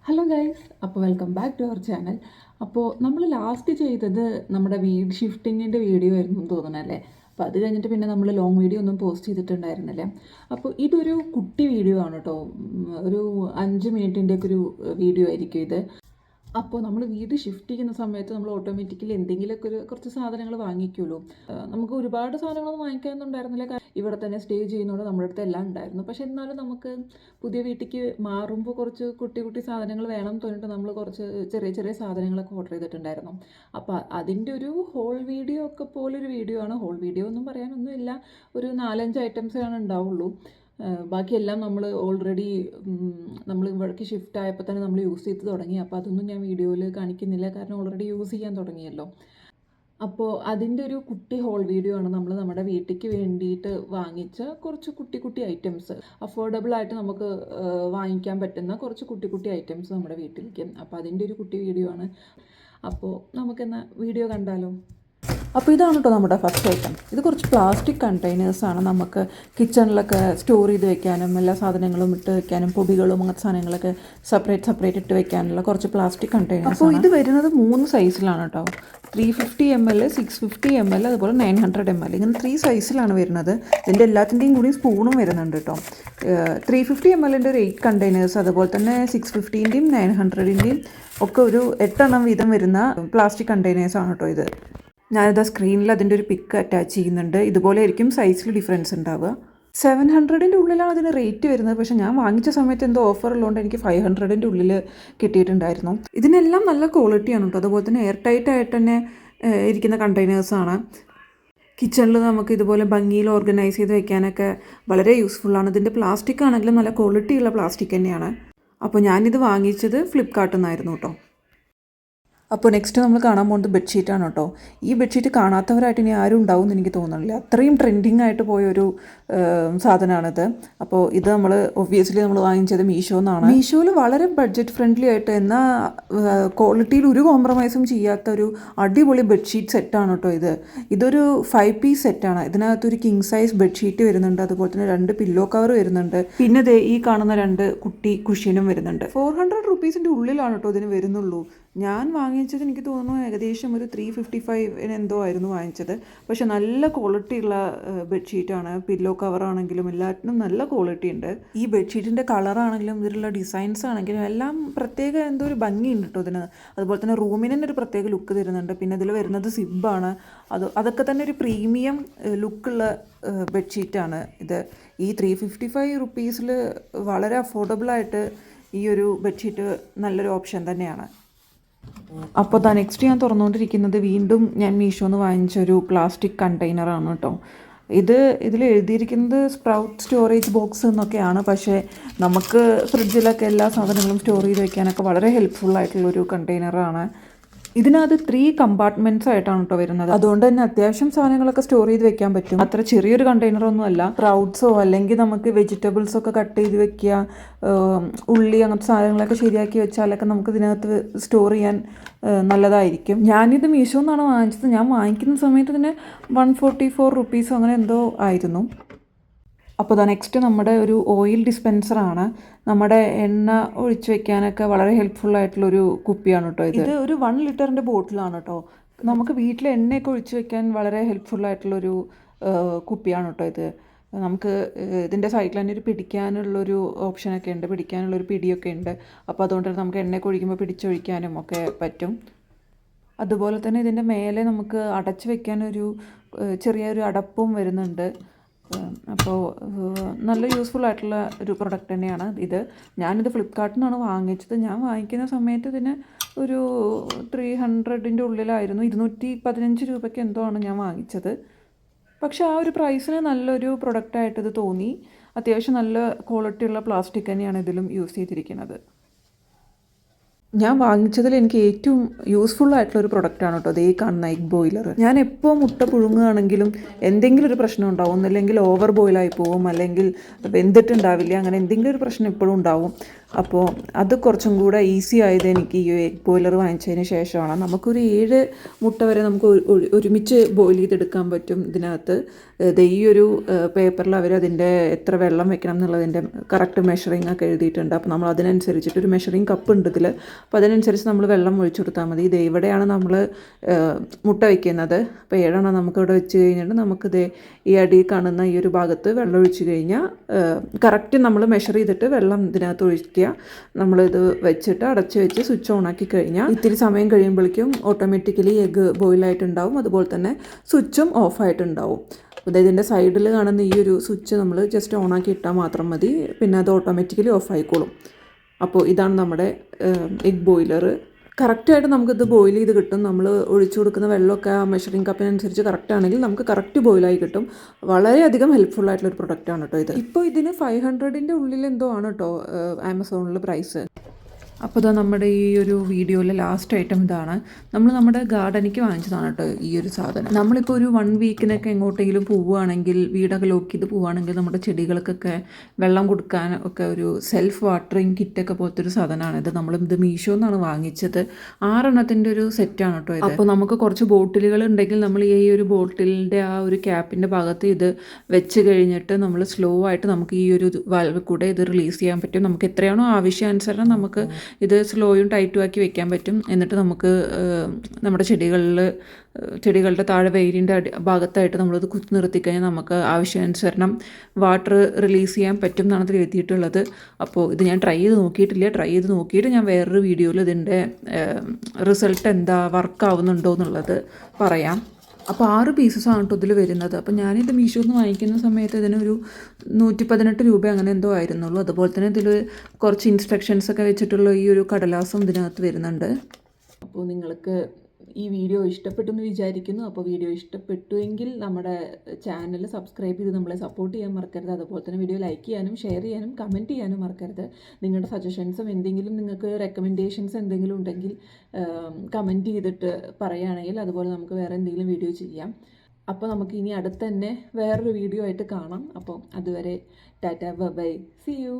Hello guys, അപ്പോൾ welcome back to our channel. അപ്പോൾ നമ്മൾ ലാസ്റ്റ് ചെയ്തത് നമ്മുടെ വീട് ഷിഫ്റ്റിങ്ങിൻ്റെ വീഡിയോ ആയിരുന്നു എന്ന് തോന്നണല്ലേ. അപ്പോൾ അത് കഴിഞ്ഞിട്ട് പിന്നെ നമ്മൾ ലോങ് വീഡിയോ ഒന്നും പോസ്റ്റ് ചെയ്തിട്ടുണ്ടായിരുന്നില്ല. അപ്പോൾ ഇതൊരു കുട്ടി വീഡിയോ ആണ് കേട്ടോ. ഒരു 5 മിനിറ്റിൻ്റെയൊക്കെ ഒരു വീഡിയോ ആയിരിക്കും ഇത്. അപ്പോൾ നമ്മൾ വീട് ഷിഫ്റ്റ് ചെയ്യുന്ന സമയത്ത് നമ്മൾ ഓട്ടോമാറ്റിക്കലി എന്തെങ്കിലുമൊക്കെ കുറച്ച് സാധനങ്ങൾ വാങ്ങിക്കുമല്ലോ. നമുക്ക് ഒരുപാട് സാധനങ്ങളൊന്നും വാങ്ങിക്കാനൊന്നും ഉണ്ടായിരുന്നില്ല. ഇവിടെ തന്നെ സ്റ്റേ ചെയ്യുന്നതുകൊണ്ട് നമ്മുടെ അടുത്ത് എല്ലാം ഉണ്ടായിരുന്നു. പക്ഷേ എന്നാലും നമുക്ക് പുതിയ വീട്ടിലേക്ക് മാറുമ്പോൾ കുറച്ച് കുട്ടി കുട്ടി സാധനങ്ങൾ വേണം തോന്നിയിട്ട് നമ്മൾ കുറച്ച് ചെറിയ ചെറിയ സാധനങ്ങളൊക്കെ ഓർഡർ ചെയ്തിട്ടുണ്ടായിരുന്നു. അപ്പോൾ അതിൻ്റെ ഒരു ഹോൾ വീഡിയോ ഒക്കെ പോലൊരു വീഡിയോ ആണ്. ഹോൾ വീഡിയോ ഒന്നും പറയാനൊന്നുമില്ല, ഒരു 4-5 ഐറ്റംസാണ് ഉണ്ടാവുള്ളൂ. ബാക്കിയെല്ലാം നമ്മൾ ഓൾറെഡി നമ്മൾ ഇവിടേക്ക് ഷിഫ്റ്റ് ആയപ്പോൾ തന്നെ നമ്മൾ യൂസ് ചെയ്ത് തുടങ്ങി. അപ്പോൾ അതൊന്നും ഞാൻ വീഡിയോയിൽ കാണിക്കുന്നില്ല, കാരണം ഓൾറെഡി യൂസ് ചെയ്യാൻ തുടങ്ങിയല്ലോ. അപ്പോൾ അതിൻ്റെ ഒരു കുട്ടി ഹോൾ വീഡിയോ ആണ്. നമ്മൾ നമ്മുടെ വീട്ടിലേക്ക് വേണ്ടിയിട്ട് വാങ്ങിച്ച കുറച്ച് കുട്ടി കുട്ടി ഐറ്റംസ്, അഫോർഡബിൾ ആയിട്ട് നമുക്ക് വാങ്ങിക്കാൻ പറ്റുന്ന കുറച്ച് കുട്ടി കുട്ടി ഐറ്റംസ് നമ്മുടെ വീട്ടിലേക്ക്. അപ്പോൾ അതിൻ്റെ ഒരു കുട്ടി വീഡിയോ ആണ്. അപ്പോൾ നമുക്കെന്നാൽ വീഡിയോ കണ്ടാലോ. അപ്പോൾ ഇതാണ് കേട്ടോ നമ്മുടെ ഫസ്റ്റ് ഐറ്റം. ഇത് കുറച്ച് പ്ലാസ്റ്റിക് കണ്ടെയ്നേഴ്സാണ്. നമുക്ക് കിച്ചണിലൊക്കെ സ്റ്റോർ ചെയ്ത് വെക്കാനും എല്ലാ സാധനങ്ങളും ഇട്ട് വെക്കാനും പൊടികളും അങ്ങനത്തെ സാധനങ്ങളൊക്കെ സെപ്പറേറ്റ് ഇട്ട് വെക്കാനുള്ള കുറച്ച് പ്ലാസ്റ്റിക് കണ്ടെയ്നേഴ്സ്. അപ്പോൾ ഇത് വരുന്നത് 3 സൈസിലാണ് കേട്ടോ. 350 ml, 650 ml, അതുപോലെ 900 ml, ഇങ്ങനെ 3 സൈസിലാണ് വരുന്നത്. ഇതിൻ്റെ എല്ലാത്തിൻ്റെയും കൂടി സ്പൂണും വരുന്നുണ്ട് കേട്ടോ. 350 ml ഒരു 8 കണ്ടെയ്നേഴ്സ്, അതുപോലെ തന്നെ 650-ൻ്റെയും 900-ൻ്റെയും ഒക്കെ ഒരു 8 എണ്ണം വീതം വരുന്ന പ്ലാസ്റ്റിക് കണ്ടെയ്നേഴ്സാണ് കേട്ടോ ഇത്. ഞാനിതാ സ്ക്രീനിൽ അതിൻ്റെ ഒരു പിക്ക് അറ്റാച്ച് ചെയ്യുന്നുണ്ട്. ഇതുപോലെ ആയിരിക്കും സൈസിൽ ഡിഫറൻസ് ഉണ്ടാവുക. 700-ൻ്റെ ഉള്ളിലാണ് അതിന് റേറ്റ് വരുന്നത്. പക്ഷേ ഞാൻ വാങ്ങിച്ച സമയത്ത് എന്തോ ഓഫർ ഉള്ളതുകൊണ്ട് എനിക്ക് 500-ൻ്റെ ഉള്ളിൽ കിട്ടിയിട്ടുണ്ടായിരുന്നു. ഇതിനെല്ലാം നല്ല ക്വാളിറ്റിയാണ് കേട്ടോ. അതുപോലെ തന്നെ എയർ ടൈറ്റ് ആയിട്ട് തന്നെ ഇരിക്കുന്ന കണ്ടെയ്നേഴ്സാണ്. കിച്ചണിൽ നമുക്ക് ഇതുപോലെ ഭംഗിയിൽ ഓർഗനൈസ് ചെയ്ത് വെക്കാനൊക്കെ വളരെ യൂസ്ഫുള്ളാണ്. ഇതിൻ്റെ പ്ലാസ്റ്റിക് ആണെങ്കിലും നല്ല ക്വാളിറ്റിയുള്ള പ്ലാസ്റ്റിക് തന്നെയാണ്. അപ്പോൾ ഞാനിത് വാങ്ങിച്ചത് ഫ്ലിപ്കാർട്ടിൽ നിന്നായിരുന്നു കേട്ടോ. അപ്പോൾ നെക്സ്റ്റ് നമ്മൾ കാണാൻ പോകുന്നത് ബെഡ്ഷീറ്റാണ് കേട്ടോ. ഈ ബെഡ്ഷീറ്റ് കാണാത്തവരായിട്ട് ഇനി ആരും ഉണ്ടാവും എന്ന് എനിക്ക് തോന്നുന്നില്ല. അത്രയും ട്രെൻഡിങ് ആയിട്ട് പോയൊരു സാധനമാണിത്. അപ്പോൾ ഇത് നമ്മൾ ഒബ്വിയസ്ലി നമ്മൾ വാങ്ങിച്ചത് മീഷോന്നാണ്. മീഷോയിൽ വളരെ ബഡ്ജറ്റ് ഫ്രണ്ട്ലി ആയിട്ട് എന്നാൽ ക്വാളിറ്റിയിൽ ഒരു കോംപ്രമൈസും ചെയ്യാത്തൊരു അടിപൊളി ബെഡ്ഷീറ്റ് സെറ്റാണ് കേട്ടോ ഇത്. ഇതൊരു 5 പീസ് സെറ്റാണ്. ഇതിനകത്തൊരു കിങ് സൈസ് ബെഡ്ഷീറ്റ് വരുന്നുണ്ട്, അതുപോലെ തന്നെ 2 പില്ലോ കവർ വരുന്നുണ്ട്, പിന്നെ ഈ കാണുന്ന 2 കുട്ടി കുഷ്യനും വരുന്നുണ്ട്. 400 റുപ്പീസിൻ്റെ ഉള്ളിലാണ് കേട്ടോ ഇതിന് വരുന്നുള്ളൂ. ഞാൻ വാങ്ങിച്ചത് എനിക്ക് തോന്നുന്നു ഏകദേശം ഒരു 355 എന്തോ ആയിരുന്നു വാങ്ങിച്ചത്. പക്ഷെ നല്ല ക്വാളിറ്റി ഉള്ള ബെഡ്ഷീറ്റാണ്. പില്ലോ കവറാണെങ്കിലും എല്ലാറ്റിനും നല്ല ക്വാളിറ്റി ഉണ്ട്. ഈ ബെഡ്ഷീറ്റിൻ്റെ കളറാണെങ്കിലും ഇതിലുള്ള ഡിസൈൻസ് ആണെങ്കിലും എല്ലാം പ്രത്യേക എന്തോ ഒരു ഭംഗിയുണ്ട് കേട്ടോ ഇതിന്. അതുപോലെ തന്നെ റൂമിന് തന്നെ ഒരു പ്രത്യേക ലുക്ക് തരുന്നുണ്ട്. പിന്നെ ഇതിൽ വരുന്നത് സിബാണ്. അതൊക്കെ തന്നെ ഒരു പ്രീമിയം ലുക്കുള്ള ബെഡ്ഷീറ്റാണ് ഇത്. ഈ 355 റുപ്പീസിൽ വളരെ അഫോർഡബിളായിട്ട് ഈ ഒരു ബെഡ്ഷീറ്റ് നല്ലൊരു ഓപ്ഷൻ തന്നെയാണ്. അപ്പോൾ നെക്സ്റ്റ് ഞാൻ തുറന്നുകൊണ്ടിരിക്കുന്നത് വീണ്ടും ഞാൻ മീഷോന്ന് വാങ്ങിച്ചൊരു പ്ലാസ്റ്റിക് കണ്ടെയ്നറാണ് കേട്ടോ. ഇതിൽ എഴുതിയിരിക്കുന്നത് സ്പ്രൗട്ട് സ്റ്റോറേജ് ബോക്സ് എന്നൊക്കെയാണ്. പക്ഷേ നമുക്ക് ഫ്രിഡ്ജിലൊക്കെ എല്ലാ സാധനങ്ങളും സ്റ്റോർ ചെയ്ത് വെക്കാനൊക്കെ വളരെ ഹെൽപ്ഫുള്ളായിട്ടുള്ളൊരു കണ്ടെയ്നറാണ്. ഇതിനകത്ത് 3 കമ്പാർട്ട്മെൻറ്റ്സ് ആയിട്ടാണ് കേട്ടോ വരുന്നത്. അതുകൊണ്ട് തന്നെ അത്യാവശ്യം സാധനങ്ങളൊക്കെ സ്റ്റോർ ചെയ്ത് വെക്കാൻ പറ്റും. അത്ര ചെറിയൊരു കണ്ടെയ്നറൊന്നും അല്ല. സ്പ്രൗട്ട്സോ അല്ലെങ്കിൽ നമുക്ക് വെജിറ്റബിൾസൊക്കെ കട്ട് ചെയ്ത് വെക്കുക, ഉള്ളി അങ്ങനത്തെ സാധനങ്ങളൊക്കെ ശരിയാക്കി വെച്ചാലൊക്കെ നമുക്ക് ഇതിനകത്ത് സ്റ്റോർ ചെയ്യാൻ നല്ലതായിരിക്കും. ഞാനിത് മീഷോന്നാണ് വാങ്ങിച്ചത്. ഞാൻ വാങ്ങിക്കുന്ന സമയത്ത് ഇതിന് 144 റുപ്പീസോ അങ്ങനെ എന്തോ ആയിരുന്നു. അപ്പോൾ നെക്സ്റ്റ് നമ്മുടെ ഒരു ഓയിൽ ഡിസ്പെൻസറാണ്. നമ്മുടെ എണ്ണ ഒഴിച്ച് വെക്കാനൊക്കെ വളരെ ഹെൽപ്ഫുള്ളായിട്ടുള്ളൊരു കുപ്പിയാണ് കേട്ടോ ഇത്. ഒരു 1 ലിറ്ററിൻ്റെ ബോട്ടിലാണ് കേട്ടോ. നമുക്ക് വീട്ടിൽ എണ്ണയൊക്കെ ഒഴിച്ച് വെക്കാൻ വളരെ ഹെൽപ്ഫുള്ളായിട്ടുള്ളൊരു കുപ്പിയാണ് കേട്ടോ ഇത്. നമുക്ക് ഇതിൻ്റെ സൈഡിൽ തന്നെ ഒരു പിടിക്കാനുള്ളൊരു ഓപ്ഷനൊക്കെ ഉണ്ട്, പിടിക്കാനുള്ളൊരു പിടിയൊക്കെ ഉണ്ട്. അപ്പോൾ അതുകൊണ്ട് തന്നെ നമുക്ക് എണ്ണയൊക്കെ ഒഴിക്കുമ്പോൾ പിടിച്ചൊഴിക്കാനും ഒക്കെ പറ്റും. അതുപോലെ തന്നെ ഇതിൻ്റെ മേലെ നമുക്ക് അടച്ച് വെക്കാനൊരു ചെറിയൊരു അടപ്പും വരുന്നുണ്ട്. അപ്പോൾ നല്ല യൂസ്ഫുൾ ആയിട്ടുള്ള ഒരു പ്രൊഡക്റ്റ് തന്നെയാണ് ഇത്. ഞാനിത് ഫ്ലിപ്കാർട്ടിൽ നിന്നാണ് വാങ്ങിച്ചത്. ഞാൻ വാങ്ങിക്കുന്ന സമയത്ത് ഇതിന് ഒരു 300-ൻ്റെ ഉള്ളിലായിരുന്നു. 215 രൂപയ്ക്ക് എന്തോ ആണ് ഞാൻ വാങ്ങിച്ചത്. പക്ഷേ ആ ഒരു പ്രൈസിന് നല്ലൊരു പ്രൊഡക്റ്റായിട്ട് ഇത് തോന്നി. അത്യാവശ്യം നല്ല ക്വാളിറ്റിയുള്ള പ്ലാസ്റ്റിക് തന്നെയാണ് ഇതിലും യൂസ് ചെയ്തിരിക്കുന്നത്. ഞാൻ വാങ്ങിച്ചതിൽ എനിക്ക് ഏറ്റവും യൂസ്ഫുൾ ആയിട്ടുള്ളൊരു പ്രൊഡക്റ്റാണ് കേട്ടോ ഈ കാണുന്ന എഗ് ബോയിലർ. ഞാൻ എപ്പോൾ മുട്ട പുഴുങ്ങുകയാണെങ്കിലും എന്തെങ്കിലും ഒരു പ്രശ്നം ഉണ്ടാവും. അല്ലെങ്കിൽ ഓവർ ബോയിലായി പോവും, അല്ലെങ്കിൽ വെന്തിട്ടുണ്ടാവില്ല, അങ്ങനെ എന്തെങ്കിലും ഒരു പ്രശ്നം എപ്പോഴും ഉണ്ടാവും. അപ്പോൾ അത് കുറച്ചും കൂടെ ഈസി ആയത് എനിക്ക് ഈ എഗ് ബോയിലർ വാങ്ങിച്ചതിന് ശേഷമാണ്. നമുക്കൊരു 7 മുട്ട വരെ നമുക്ക് ഒരുമിച്ച് ബോയിൽ ചെയ്തെടുക്കാൻ പറ്റും ഇതിനകത്ത്. ഈ ഒരു പേപ്പറിൽ അവരതിൻ്റെ എത്ര വെള്ളം വെക്കണം എന്നുള്ളതിൻ്റെ കറക്റ്റ് മെഷറിംഗ് ഒക്കെ എഴുതിയിട്ടുണ്ട്. അപ്പോൾ നമ്മൾ അതിനനുസരിച്ചിട്ട് ഒരു മെഷറിംഗ് കപ്പ് ഉണ്ട് ഇതിൽ. അപ്പോൾ അതിനനുസരിച്ച് നമ്മൾ വെള്ളം ഒഴിച്ചു കൊടുത്താൽ മതി. ഇവിടെയാണ് നമ്മൾ മുട്ട വയ്ക്കുന്നത്. അപ്പോൾ 7 നമുക്കിവിടെ വെച്ച് കഴിഞ്ഞിട്ട് നമുക്കിത് ഈ അടി കാണുന്ന ഈ ഒരു ഭാഗത്ത് വെള്ളം ഒഴിച്ച് കഴിഞ്ഞാൽ കറക്റ്റ് നമ്മൾ മെഷർ ചെയ്തിട്ട് വെള്ളം ഇതിനകത്ത് ഒഴിക്കുക. നമ്മളിത് വെച്ചിട്ട് അടച്ച് വെച്ച് സ്വിച്ച് ഓൺ ആക്കി കഴിഞ്ഞാൽ ഇത്തിരി സമയം കഴിയുമ്പോഴേക്കും ഓട്ടോമാറ്റിക്കലി എഗ്ഗ് ബോയിലായിട്ടുണ്ടാവും. അതുപോലെ തന്നെ സ്വിച്ചും ഓഫായിട്ടുണ്ടാവും. അപ്പോൾ ഇതിൻ്റെ സൈഡിൽ കാണുന്ന ഈ ഒരു സ്വിച്ച് നമ്മൾ ജസ്റ്റ് ഓണാക്കി ഇട്ടാൽ മാത്രം മതി. പിന്നെ അത് ഓട്ടോമാറ്റിക്കലി ഓഫ് ആയിക്കോളും. അപ്പോൾ ഇതാണ് നമ്മുടെ എഗ് ബോയിലർ. കറക്റ്റായിട്ട് നമുക്കിത് ബോയിൽ ചെയ്ത് കിട്ടും. നമ്മൾ ഒഴിച്ചു കൊടുക്കുന്ന വെള്ളമൊക്കെ ആ മെഷറിംഗ് കപ്പിനനുസരിച്ച് കറക്റ്റ് ആണെങ്കിൽ നമുക്ക് കറക്റ്റ് ബോയിലായി കിട്ടും. വളരെയധികം ഹെൽപ്ഫുൾ ആയിട്ടുള്ളൊരു പ്രൊഡക്റ്റാണ് കേട്ടോ ഇത്. ഇപ്പോൾ ഇതിന് 500ൻ്റെ ഉള്ളിൽ എന്തോ ആണ് കേട്ടോ ആമസോണിൽ പ്രൈസ്. അപ്പോൾ ഇതാ നമ്മുടെ ഈ ഒരു വീഡിയോയിലെ ലാസ്റ്റ് ഐറ്റം ഇതാണ്. നമ്മൾ നമ്മുടെ ഗാർഡനിക്ക് വാങ്ങിച്ചതാണ് കേട്ടോ ഈ ഒരു സാധനം. നമ്മളിപ്പോൾ ഒരു 1 വീക്കിനൊക്കെ എങ്ങോട്ടെങ്കിലും പോവുകയാണെങ്കിൽ, വീടൊക്കെ ലോക്ക് ചെയ്ത് പോവുകയാണെങ്കിൽ നമ്മുടെ ചെടികൾക്കൊക്കെ വെള്ളം കൊടുക്കാൻ ഒക്കെ ഒരു സെൽഫ് വാട്ടറിങ് കിറ്റൊക്കെ പോലത്തെ ഒരു സാധനമാണ് ഇത്. നമ്മളിത് മീഷോ എന്നാണ് വാങ്ങിച്ചത്. 6 ഒരു സെറ്റാണ് കേട്ടോ ഇത്. അപ്പോൾ നമുക്ക് കുറച്ച് ബോട്ടിലുകൾ ഉണ്ടെങ്കിൽ നമ്മൾ ഈ ഒരു ബോട്ടിലിൻ്റെ ആ ഒരു ക്യാപ്പിൻ്റെ ഭാഗത്ത് ഇത് വെച്ച് കഴിഞ്ഞിട്ട് നമ്മൾ സ്ലോ ആയിട്ട് നമുക്ക് ഈ ഒരു വാൽവ് കൂടെ ഇത് റിലീസ് ചെയ്യാൻ പറ്റും. നമുക്ക് എത്രയാണോ ആവശ്യാനുസരണം നമുക്ക് ഇത് സ്ലോയും ടൈറ്റും ആക്കി വെക്കാൻ പറ്റും. എന്നിട്ട് നമുക്ക് നമ്മുടെ ചെടികളുടെ താഴെ വെയിലിൻ്റെ ഭാഗത്തായിട്ട് നമ്മളിത് കുത്തി നിർത്തിക്കഴിഞ്ഞാൽ നമുക്ക് ആവശ്യാനുസരണം വാട്ടർ റിലീസ് ചെയ്യാൻ പറ്റും എന്നാണ് ഇതിൽ എഴുതിയിട്ടുള്ളത്. അപ്പോൾ ഇത് ഞാൻ ട്രൈ ചെയ്ത് നോക്കിയിട്ടില്ല. ട്രൈ ചെയ്ത് നോക്കിയിട്ട് ഞാൻ വേറൊരു വീഡിയോയിൽ ഇതിൻ്റെ റിസൾട്ട് എന്താ വർക്ക് ആവുന്നുണ്ടോ എന്നുള്ളത് പറയാം. അപ്പോൾ 6 പീസസാണ് കേട്ടോ ഇതിൽ വരുന്നത്. അപ്പോൾ ഞാനിത് മീഷോയിൽ നിന്ന് വാങ്ങിക്കുന്ന സമയത്ത് ഇതിനൊരു 118 രൂപ അങ്ങനെ എന്തോ ആയിരുന്നുള്ളൂ. അതുപോലെ തന്നെ ഇതിൽ കുറച്ച് ഇൻസ്ട്രക്ഷൻസൊക്കെ വെച്ചിട്ടുള്ള ഈ ഒരു കടലാസും ഇതിനകത്ത് വരുന്നുണ്ട്. അപ്പോൾ നിങ്ങൾക്ക് ഈ വീഡിയോ ഇഷ്ടപ്പെട്ടു എന്ന് വിചാരിക്കുന്നു. അപ്പോൾ വീഡിയോ ഇഷ്ടപ്പെട്ടുവെങ്കിൽ നമ്മുടെ ചാനൽ സബ്സ്ക്രൈബ് ചെയ്ത് നമ്മളെ സപ്പോർട്ട് ചെയ്യാൻ മറക്കരുത്. അതുപോലെ തന്നെ വീഡിയോ ലൈക്ക് ചെയ്യാനും ഷെയർ ചെയ്യാനും കമൻറ്റ് ചെയ്യാനും മറക്കരുത്. നിങ്ങളുടെ സജഷൻസും എന്തെങ്കിലും നിങ്ങൾക്ക് റെക്കമെൻഡേഷൻസ് എന്തെങ്കിലും ഉണ്ടെങ്കിൽ കമൻറ്റ് ചെയ്തിട്ട് പറയുകയാണെങ്കിൽ അതുപോലെ നമുക്ക് വേറെ എന്തെങ്കിലും വീഡിയോ ചെയ്യാം. അപ്പോൾ നമുക്ക് ഇനി അടുത്ത് തന്നെ വേറൊരു വീഡിയോ ആയിട്ട് കാണാം. അപ്പോൾ അതുവരെ ടാറ്റ ബൈ, സീ യു.